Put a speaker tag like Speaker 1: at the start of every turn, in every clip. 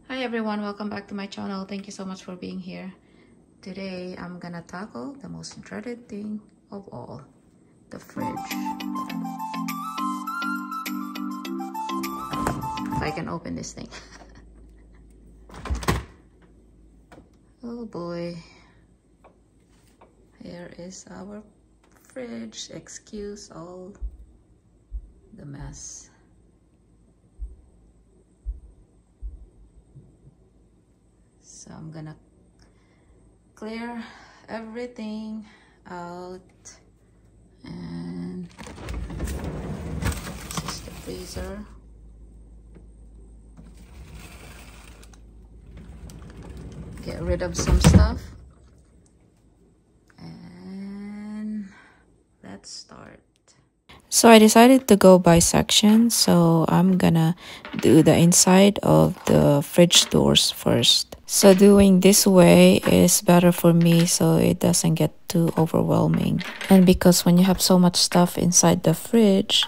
Speaker 1: Hi everyone, welcome back to my channel. Thank you so much for being here. Today I'm gonna tackle the most dreaded thing of all, the fridge. If I can open this thing. Oh boy. Here is our fridge. Excuse all the mess. So I'm gonna clear everything out, and this is the freezer. Get rid of some stuff, and let's start. So I decided to go by section, so I'm gonna do the inside of the fridge doors first. So doing this way is better for me so it doesn't get too overwhelming. And because when you have so much stuff inside the fridge,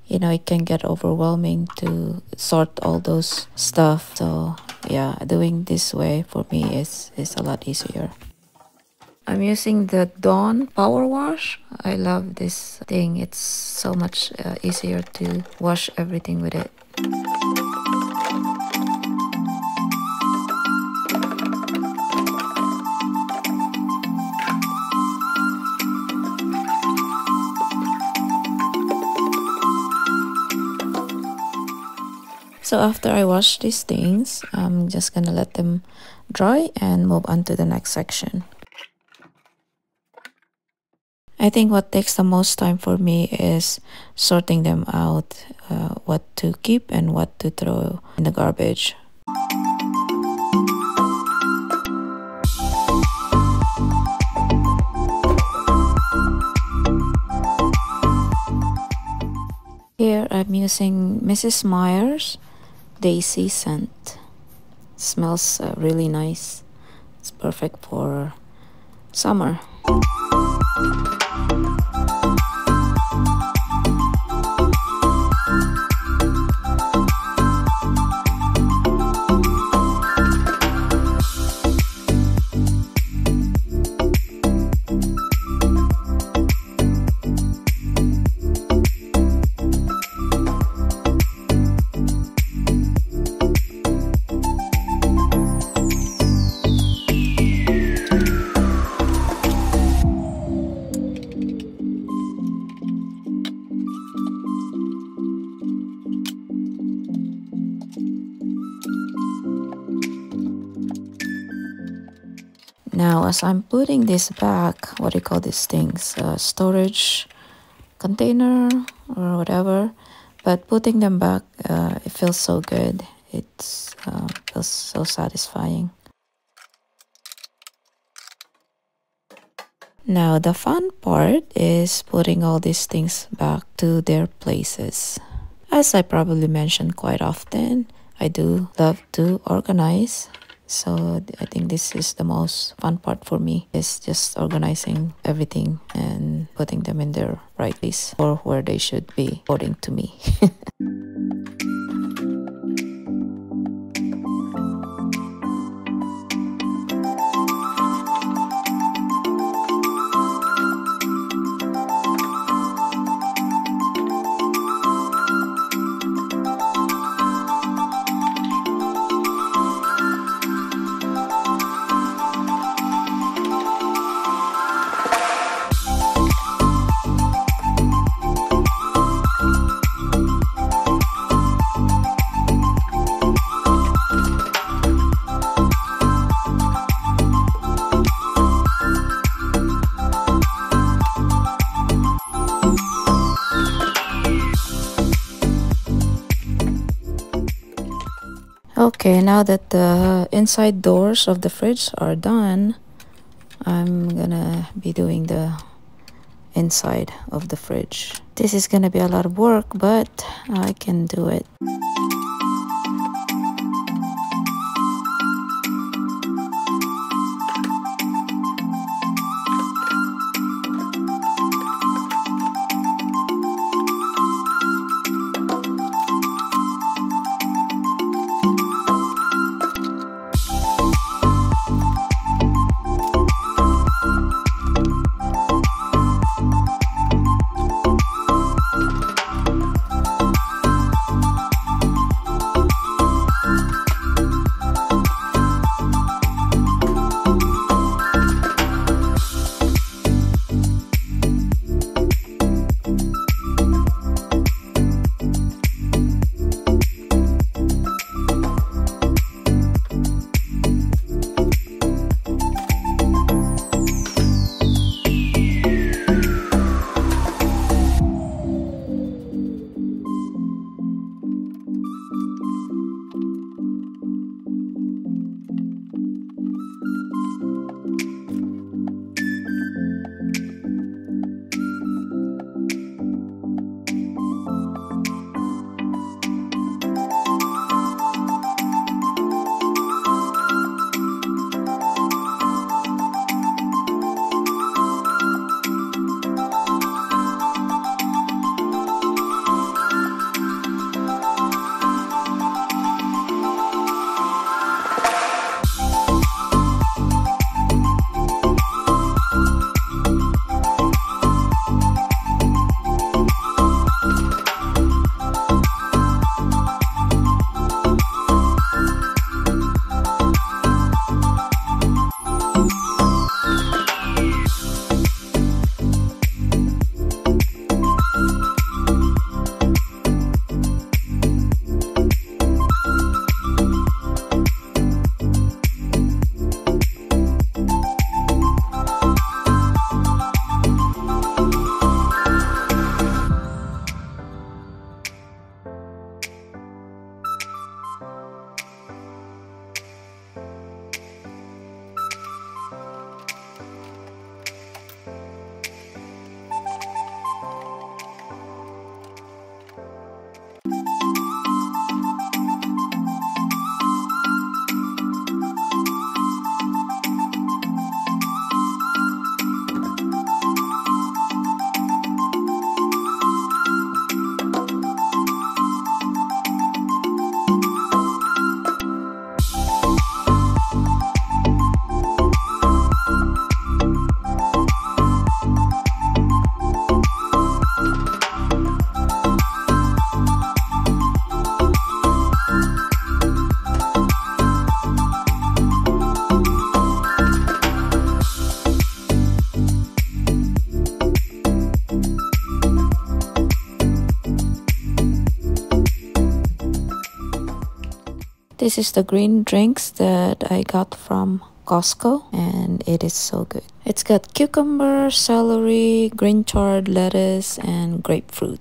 Speaker 1: you know, it can get overwhelming to sort all those stuff. So yeah, doing this way for me is a lot easier. I'm using the Dawn Power Wash. I love this thing. It's so much easier to wash everything with it. So after I wash these things, I'm just gonna let them dry and move on to the next section. I think what takes the most time for me is sorting them out, what to keep and what to throw in the garbage. Here I'm using Mrs. Meyers Daisy scent. It smells really nice. It's perfect for summer. Now, as I'm putting this back, what do you call these things? Storage container or whatever. But putting them back, it feels so good. It feels so satisfying. Now, the fun part is putting all these things back to their places. As I probably mentioned quite often, I do love to organize. So I think this is the most fun part for me, is just organizing everything and putting them in their right place or where they should be, according to me. Okay, now that the inside doors of the fridge are done, I'm gonna be doing the inside of the fridge. This is gonna be a lot of work, but I can do it. This is the green drinks that I got from Costco, and it is so good. It's got cucumber, celery, green chard lettuce, and grapefruit.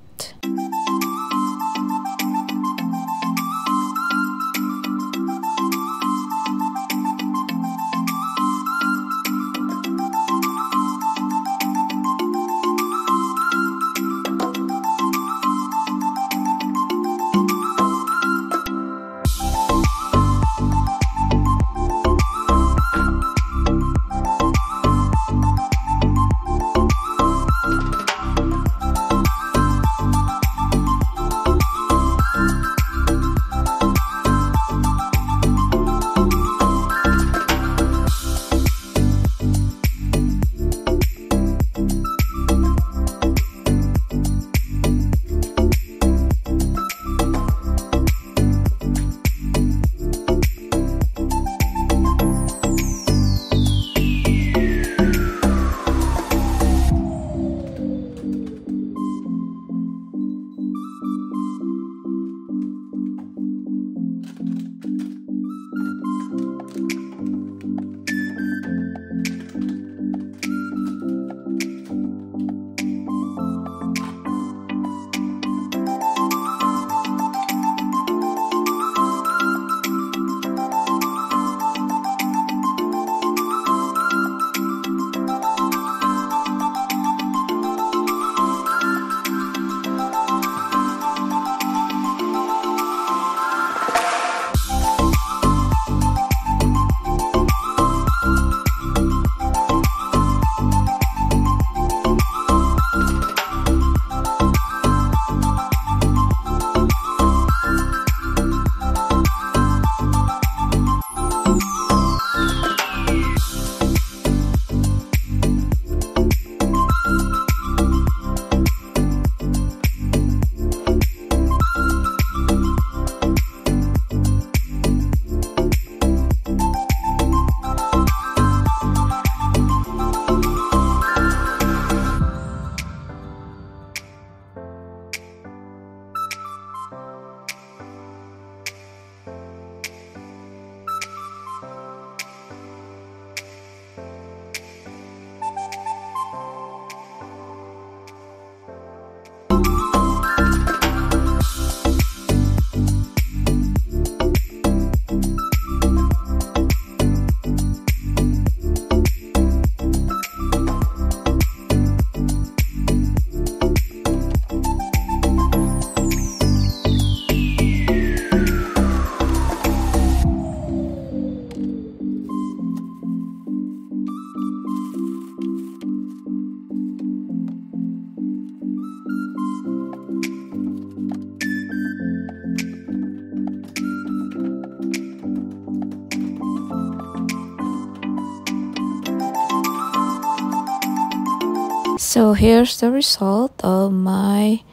Speaker 1: So here's the result of my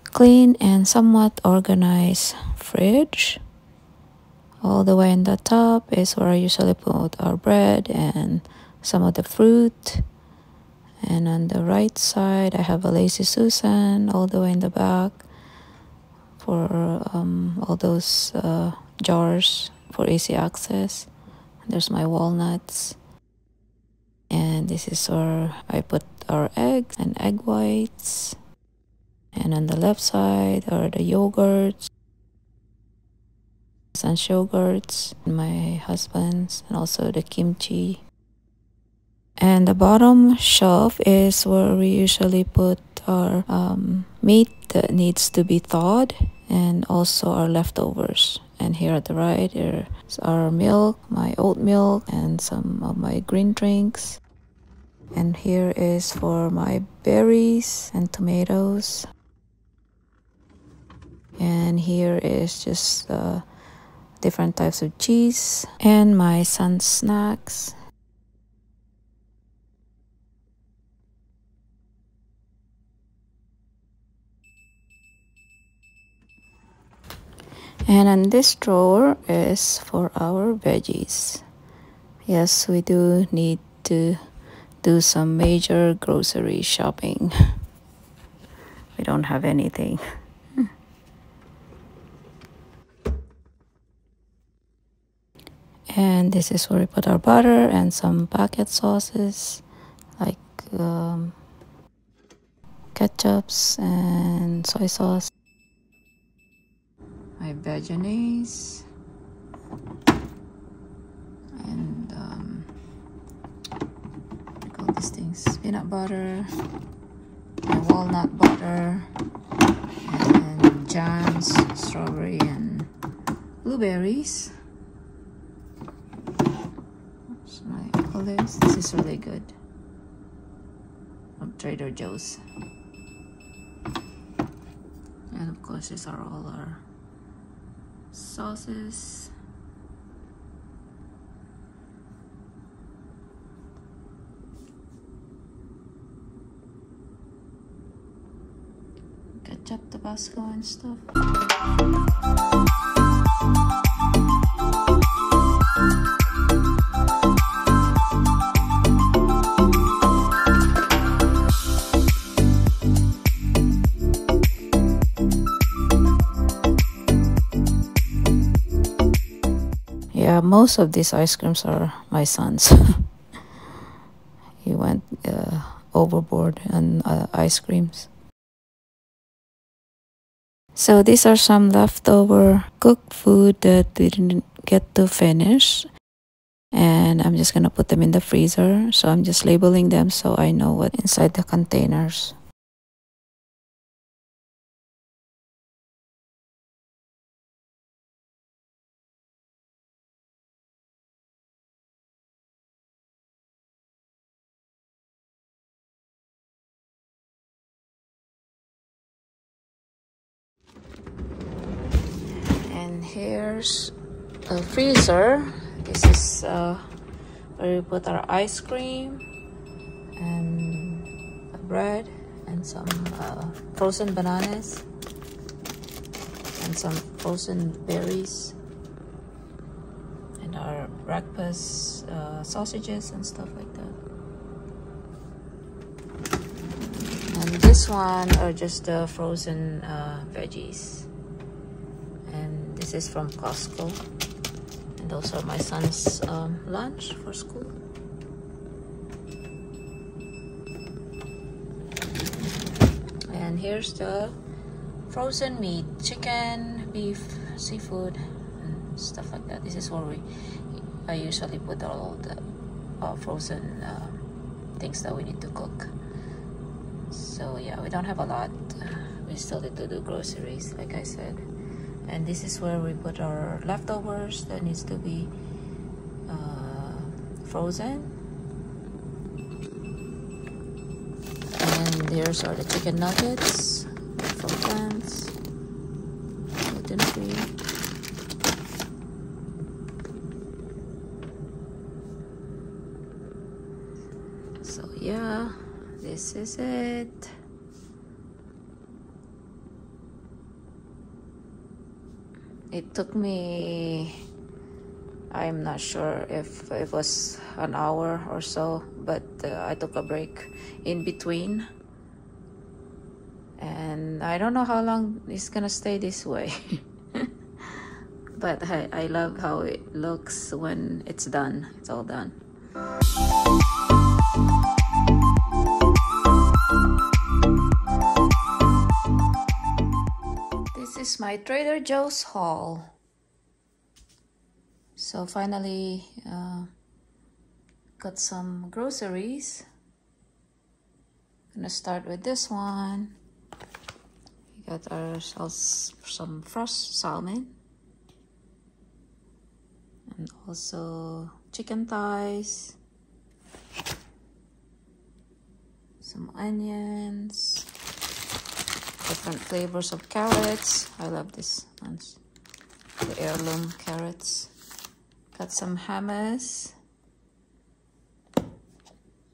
Speaker 1: clean and somewhat organized fridge. All the way in the top is where I usually put our bread and some of the fruit. And on the right side, I have a Lazy Susan all the way in the back for all those jars for easy access. There's my walnuts. And this is where I put our eggs and egg whites. And on the left side are the yogurts, and yogurts, my husband's, and also the kimchi. And the bottom shelf is where we usually put our meat that needs to be thawed and also our leftovers. And here at the right is our milk, my oat milk, and some of my green drinks. And here is for my berries and tomatoes. And here is just different types of cheese and my son's snacks. And on this drawer is for our veggies. Yes, we do need to do some major grocery shopping. We don't have anything. And this is where we put our butter and some packet sauces like ketchups and soy sauce. My Bajanese and what do you call these things? Peanut butter, and walnut butter, and jams, strawberry and blueberries. Oops, my olives. This is really good from Trader Joe's. And of course, these are all our sauces. Ketchup, Tabasco, and stuff. Yeah, most of these ice creams are my son's. He went overboard on ice creams. So these are some leftover cooked food that we didn't get to finish. And I'm just gonna put them in the freezer. So I'm just labeling them so I know what's inside the containers. And here's a freezer. This is where we put our ice cream and the bread and some frozen bananas and some frozen berries and our breakfast sausages and stuff like that. And this one are just the frozen veggies. And this is from Costco. And those are my son's lunch for school. And here's the frozen meat, chicken, beef, seafood, and stuff like that. This is where I usually put all the frozen things that we need to cook. So yeah, we don't have a lot. We still need to do groceries, like I said. And this is where we put our leftovers that needs to be frozen. And here's are the chicken nuggets from Plants, gluten free. So yeah, this is it. It took me, I'm not sure if it was an hour or so, but I took a break in between. And I don't know how long it's gonna stay this way. But I love how it looks when it's done. It's all done. This is my Trader Joe's haul. So finally got some groceries. Gonna start with this one. We got ourselves some fresh salmon. And also chicken thighs. Some onions. Different flavors of carrots. I love these ones. The heirloom carrots. Got some hummus.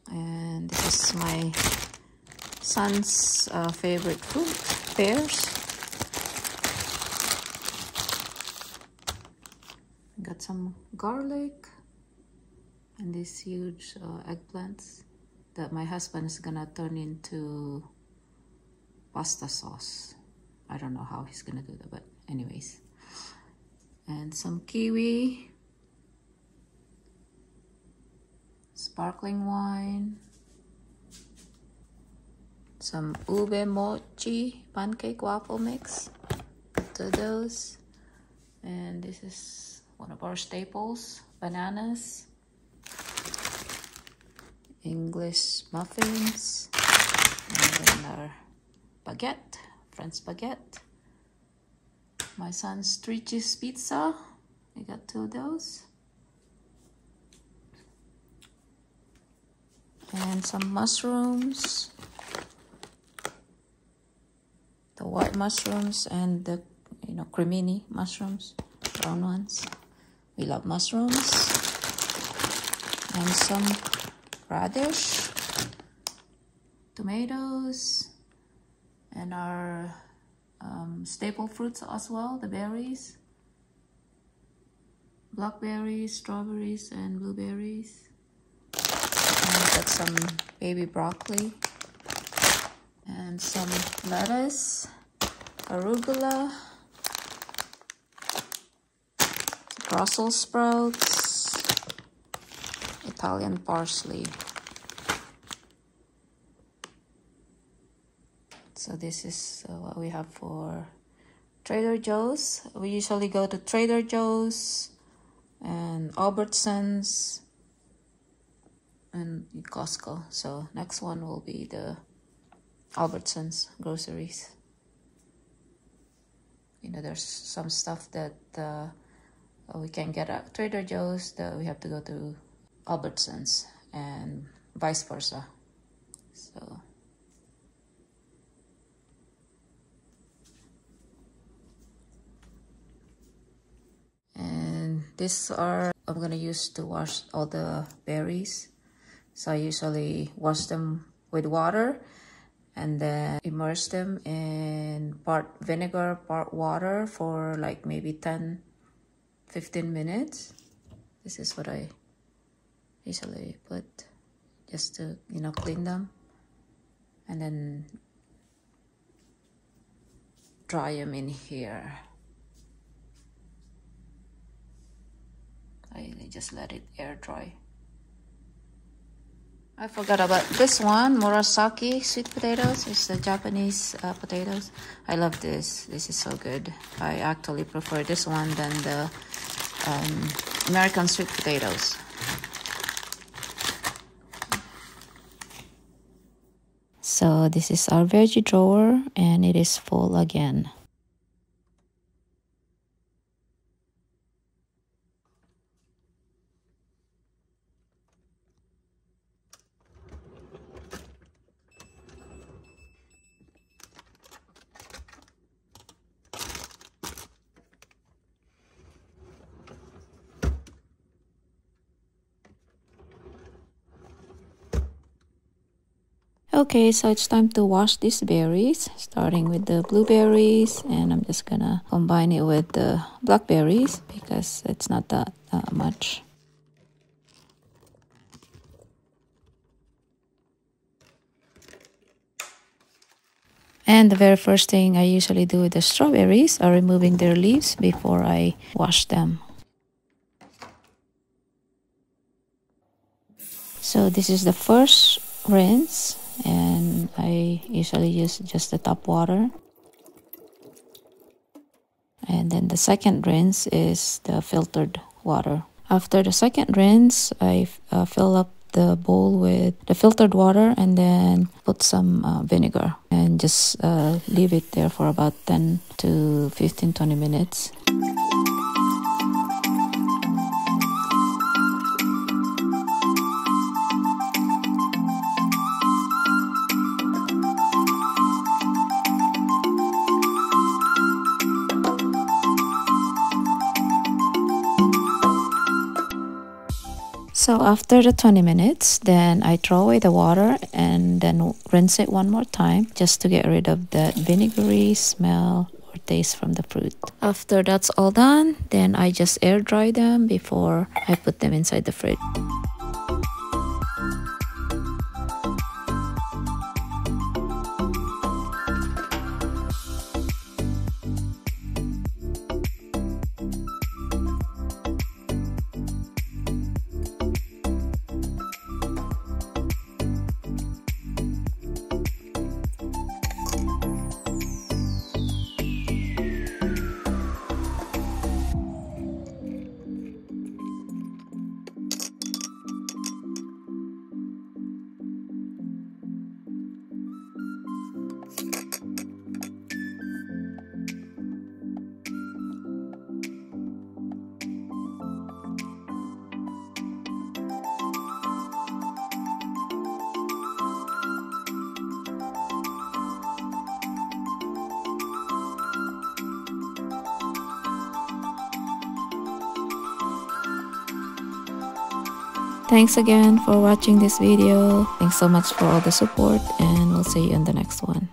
Speaker 1: And this is my son's favorite food, pears. Got some garlic. And these huge eggplants that my husband is gonna turn into pasta sauce. I don't know how he's gonna do that, but anyways. And some kiwi. sparkling wine, some ube mochi pancake waffle mix, to those, and this is one of our staples, bananas, English muffins, and then our baguette, French baguette. My son's 3 cheese pizza, I got 2 of those. And some mushrooms, the white mushrooms and the cremini mushrooms, brown ones. We love mushrooms. And some radish, tomatoes, and our staple fruits as well, the berries, blackberries, strawberries, and blueberries. And got some baby broccoli and some lettuce, arugula, Brussels sprouts, Italian parsley. So this is what we have for Trader Joe's. We usually go to Trader Joe's and Albertsons and Costco. So next one will be the Albertsons groceries. There's some stuff that we can get at Trader Joe's that we have to go to Albertsons and vice versa. So and these are I'm gonna use to wash all the berries. So I usually wash them with water and then immerse them in part vinegar, part water for like maybe 10-15 minutes. This is what I usually put just to clean them, and then dry them in here. I just let it air dry. I forgot about this one, Murasaki sweet potatoes. It's the Japanese potatoes. I love this. This is so good. I actually prefer this one than the American sweet potatoes. So this is our veggie drawer, and it is full again. Okay, so it's time to wash these berries, starting with the blueberries, and I'm just gonna combine it with the blackberries because it's not that much. And the very first thing I usually do with the strawberries are removing their leaves before I wash them. So this is the first rinse, and I usually use just the top water. And then the second rinse is the filtered water. After the second rinse, I fill up the bowl with the filtered water and then put some vinegar and just leave it there for about 10 to 15-20 minutes. So after the 20 minutes, then I throw away the water and then rinse it one more time just to get rid of that vinegary smell or taste from the fruit. After that's all done, then I just air dry them before I put them inside the fridge. Thanks again for watching this video. Thanks so much for all the support, and we'll see you in the next one.